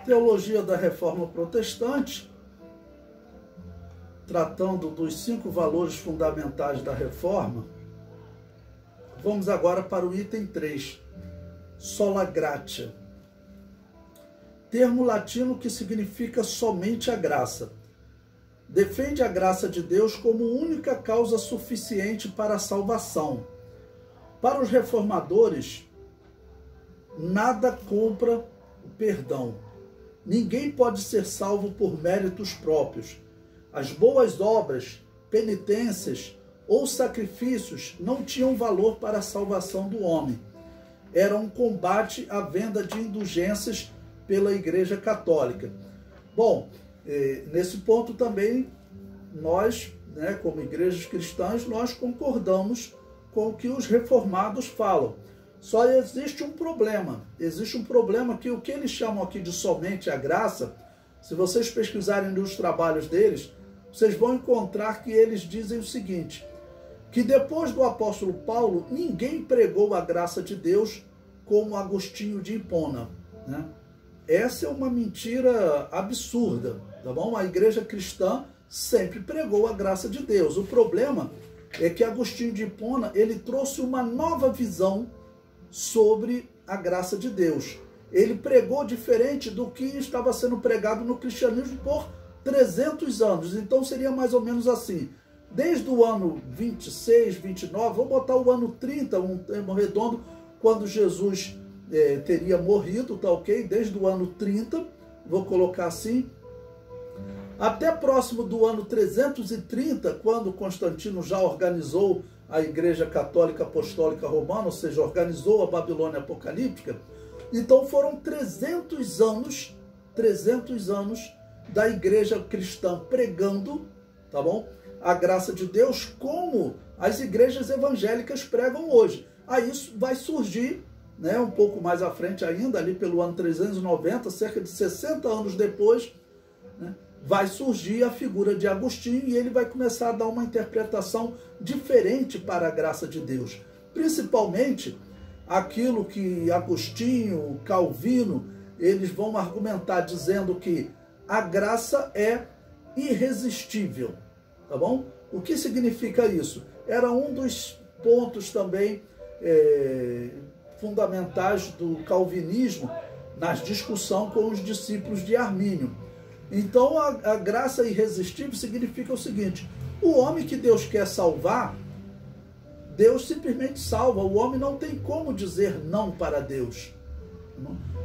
teologia da Reforma Protestante, tratando dos 5 valores fundamentais da Reforma, vamos agora para o item 3, sola gratia. Termo latino que significa somente a graça. Defende a graça de Deus como única causa suficiente para a salvação. Para os reformadores, nada compra o perdão. Ninguém pode ser salvo por méritos próprios. As boas obras, penitências ou sacrifícios não tinham valor para a salvação do homem. Era um combate à venda de indulgências pela Igreja Católica. Bom, nesse ponto também nós, como igrejas cristãs, nós concordamos com o que os reformados falam. Só existe um problema. Existe um problema que o que eles chamam aqui de somente a graça, se vocês pesquisarem nos trabalhos deles, vocês vão encontrar que eles dizem o seguinte, que depois do apóstolo Paulo, ninguém pregou a graça de Deus como Agostinho de Hipona, né? Essa é uma mentira absurda, tá bom? A igreja cristã sempre pregou a graça de Deus. O problema é que Agostinho de Hipona, ele trouxe uma nova visão sobre a graça de Deus. Ele pregou diferente do que estava sendo pregado no cristianismo por 300 anos. Então seria mais ou menos assim. Desde o ano 26, 29, vou botar o ano 30, um termo redondo, quando Jesus teria morrido, tá ok? Desde o ano 30, vou colocar assim, até próximo do ano 330, quando Constantino já organizou a Igreja Católica Apostólica Romana, ou seja, organizou a Babilônia Apocalíptica. Então foram 300 anos da Igreja cristã pregando, tá bom? A graça de Deus como as igrejas evangélicas pregam hoje. Aí isso vai surgir, um pouco mais à frente ainda, ali pelo ano 390, cerca de 60 anos depois, vai surgir a figura de Agostinho e ele vai começar a dar uma interpretação diferente para a graça de Deus. Principalmente aquilo que Agostinho, Calvino, eles vão argumentar dizendo que a graça é irresistível, tá bom? O que significa isso? Era um dos pontos também fundamentais do calvinismo na discussão com os discípulos de Armínio. Então a graça irresistível significa o seguinte, o homem que Deus quer salvar, Deus simplesmente salva, o homem não tem como dizer não para Deus.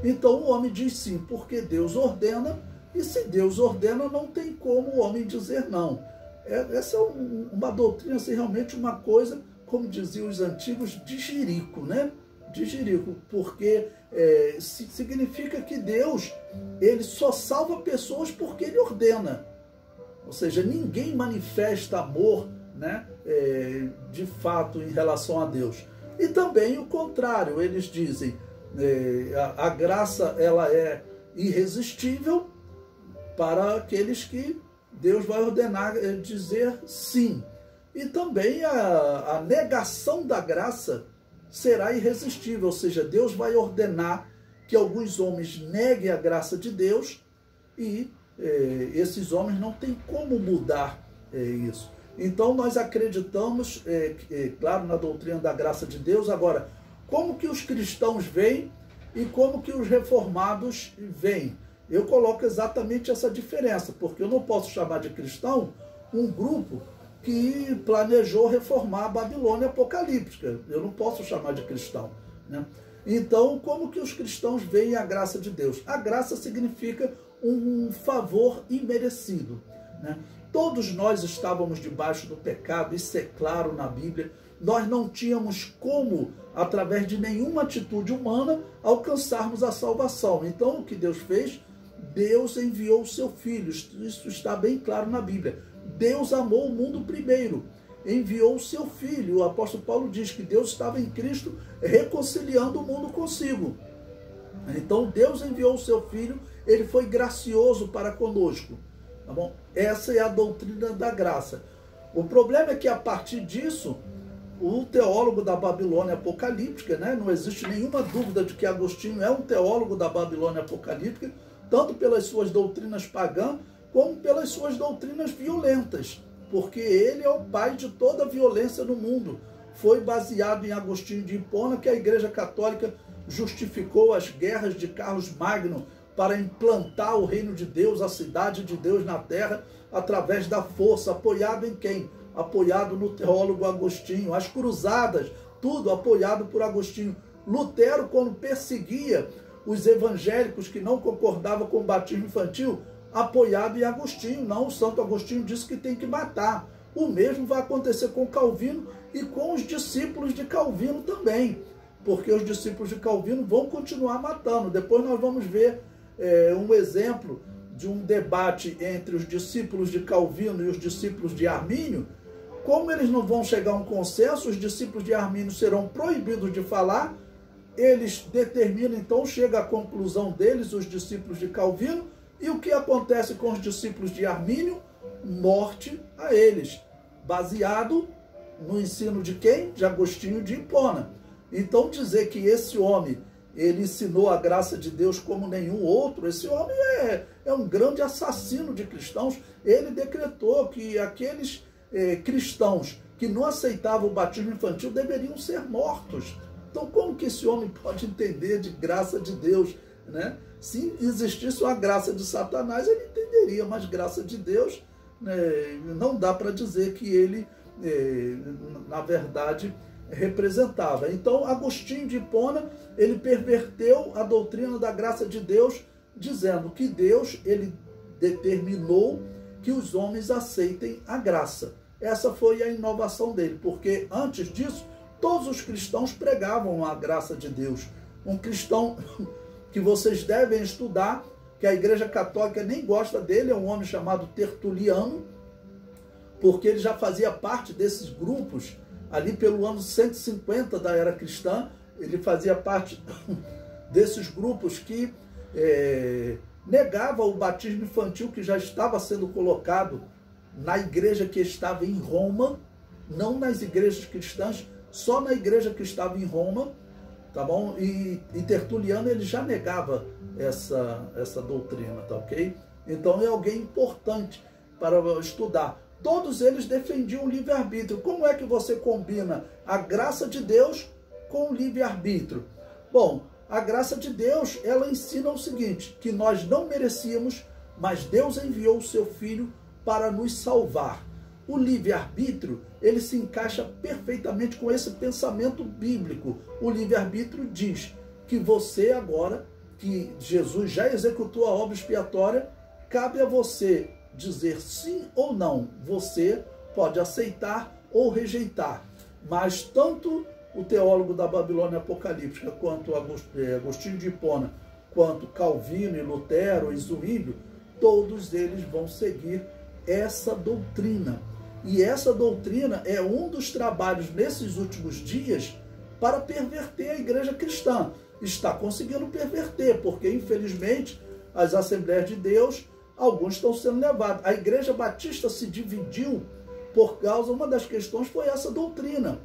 Então o homem diz sim, porque Deus ordena, e se Deus ordena, não tem como o homem dizer não. Essa é uma doutrina, assim, realmente uma coisa, como diziam os antigos, de jirico, de jirico, porque significa que Deus, ele só salva pessoas porque ele ordena. Ou seja, ninguém manifesta amor, de fato, em relação a Deus. E também o contrário, eles dizem, a graça, ela é irresistível para aqueles que Deus vai ordenar dizer sim. E também a negação da graça será irresistível, ou seja, Deus vai ordenar que alguns homens neguem a graça de Deus e esses homens não têm como mudar isso. Então nós acreditamos, claro, na doutrina da graça de Deus. Agora, como que os cristãos veem e como que os reformados veem? Eu coloco exatamente essa diferença, porque eu não posso chamar de cristão um grupo que planejou reformar a Babilônia Apocalíptica. Eu não posso chamar de cristão, Então, como que os cristãos veem a graça de Deus? A graça significa um favor imerecido, Todos nós estávamos debaixo do pecado, isso é claro na Bíblia. Nós não tínhamos como, através de nenhuma atitude humana, alcançarmos a salvação. Então, o que Deus fez? Deus enviou o seu Filho, isso está bem claro na Bíblia. Deus amou o mundo primeiro, enviou o seu Filho. O apóstolo Paulo diz que Deus estava em Cristo reconciliando o mundo consigo. Então Deus enviou o seu Filho, ele foi gracioso para conosco. Tá bom? Essa é a doutrina da graça. O problema é que a partir disso, o teólogo da Babilônia Apocalíptica, não existe nenhuma dúvida de que Agostinho é um teólogo da Babilônia Apocalíptica, tanto pelas suas doutrinas pagãs, como pelas suas doutrinas violentas, porque ele é o pai de toda a violência no mundo. Foi baseado em Agostinho de Hipona que a Igreja Católica justificou as guerras de Carlos Magno para implantar o reino de Deus, a cidade de Deus na terra, através da força. Apoiado em quem? Apoiado no teólogo Agostinho. As cruzadas, tudo apoiado por Agostinho. Lutero, quando perseguia os evangélicos que não concordavam com o batismo infantil, apoiado em Agostinho. Não, o Santo Agostinho disse que tem que matar. O mesmo vai acontecer com Calvino e com os discípulos de Calvino também, porque os discípulos de Calvino vão continuar matando. Depois nós vamos ver um exemplo de um debate entre os discípulos de Calvino e os discípulos de Armínio. Como eles não vão chegar a um consenso, os discípulos de Armínio serão proibidos de falar. Eles determinam, então, chega à conclusão deles, os discípulos de Calvino. E o que acontece com os discípulos de Armínio? Morte a eles, baseado no ensino de quem? De Agostinho de Hipona. Então, dizer que esse homem, ele ensinou a graça de Deus como nenhum outro, esse homem é um grande assassino de cristãos. Ele decretou que aqueles cristãos que não aceitavam o batismo infantil deveriam ser mortos. Então, como que esse homem pode entender de graça de Deus, né? Se existisse uma graça de Satanás, ele entenderia, mas graça de Deus, não dá para dizer que ele, na verdade, representava. Então, Agostinho de Hipona, ele perverteu a doutrina da graça de Deus, dizendo que Deus, ele determinou que os homens aceitem a graça. Essa foi a inovação dele, porque antes disso, todos os cristãos pregavam a graça de Deus. Um cristão que vocês devem estudar, que a Igreja Católica nem gosta dele, é um homem chamado Tertuliano, porque ele já fazia parte desses grupos, ali pelo ano 150 da era cristã, ele fazia parte desses grupos que negava o batismo infantil que já estava sendo colocado na igreja que estava em Roma, não nas igrejas cristãs, só na igreja que estava em Roma, tá bom? E Tertuliano, ele já negava essa doutrina, tá ok? Então é alguém importante para estudar. Todos eles defendiam o livre-arbítrio. Como é que você combina a graça de Deus com o livre-arbítrio? Bom, a graça de Deus, ela ensina o seguinte, que nós não merecíamos, mas Deus enviou o seu Filho para nos salvar. O livre-arbítrio, ele se encaixa perfeitamente com esse pensamento bíblico. O livre-arbítrio diz que você agora, que Jesus já executou a obra expiatória, cabe a você dizer sim ou não. Você pode aceitar ou rejeitar. Mas tanto o teólogo da Babilônia Apocalíptica, quanto Agostinho de Hipona, quanto Calvino e Lutero e Zwinglio, todos eles vão seguir essa doutrina. E essa doutrina é um dos trabalhos nesses últimos dias para perverter a igreja cristã. Está conseguindo perverter, porque infelizmente as Assembleias de Deus, alguns estão sendo levados. A Igreja Batista se dividiu por causa, uma das questões foi essa doutrina.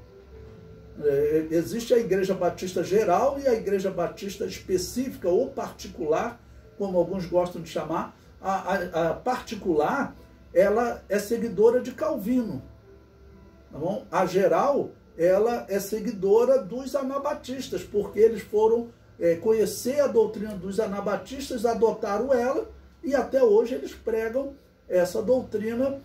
Existe a Igreja Batista geral e a Igreja Batista específica ou particular, como alguns gostam de chamar. A particular, ela é seguidora de Calvino, tá bom? A geral, ela é seguidora dos anabatistas, porque eles foram conhecer a doutrina dos anabatistas, adotaram ela, e até hoje eles pregam essa doutrina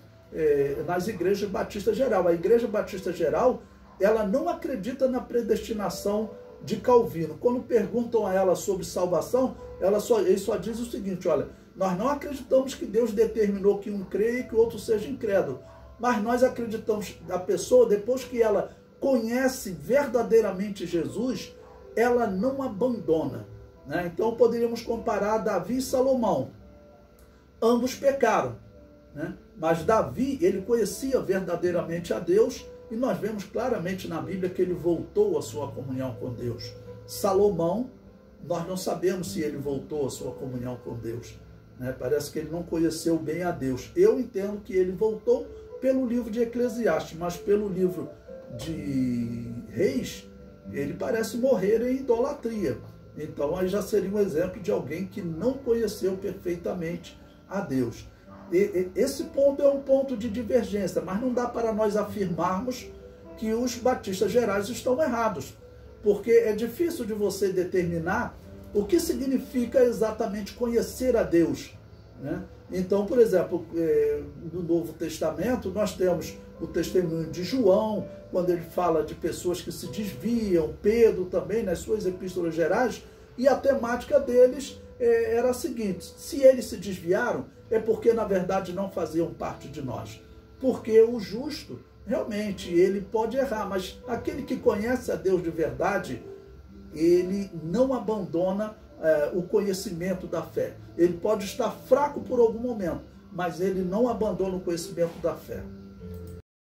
nas igrejas batistas geral. A Igreja Batista Geral, ela não acredita na predestinação de Calvino. Quando perguntam a ela sobre salvação, ele só diz o seguinte, olha, nós não acreditamos que Deus determinou que um creia e que o outro seja incrédulo, mas nós acreditamos que a pessoa, depois que ela conhece verdadeiramente Jesus, ela não abandona, né? Então poderíamos comparar Davi e Salomão. Ambos pecaram, né? Mas Davi, ele conhecia verdadeiramente a Deus, e nós vemos claramente na Bíblia que ele voltou à sua comunhão com Deus. Salomão, nós não sabemos se ele voltou à sua comunhão com Deus, né? Parece que ele não conheceu bem a Deus. Eu entendo que ele voltou pelo livro de Eclesiastes, mas pelo livro de Reis, ele parece morrer em idolatria. Então aí já seria um exemplo de alguém que não conheceu perfeitamente a Deus. Esse ponto é um ponto de divergência, mas não dá para nós afirmarmos que os batistas gerais estão errados, porque é difícil de você determinar o que significa exatamente conhecer a Deus, né? Então, por exemplo, no Novo Testamento, nós temos o testemunho de João, quando ele fala de pessoas que se desviam, Pedro também, nas suas epístolas gerais, e a temática deles era a seguinte: se eles se desviaram, é porque, na verdade, não faziam parte de nós. Porque o justo, realmente, ele pode errar, mas aquele que conhece a Deus de verdade, ele não abandona o conhecimento da fé. Ele pode estar fraco por algum momento, mas ele não abandona o conhecimento da fé.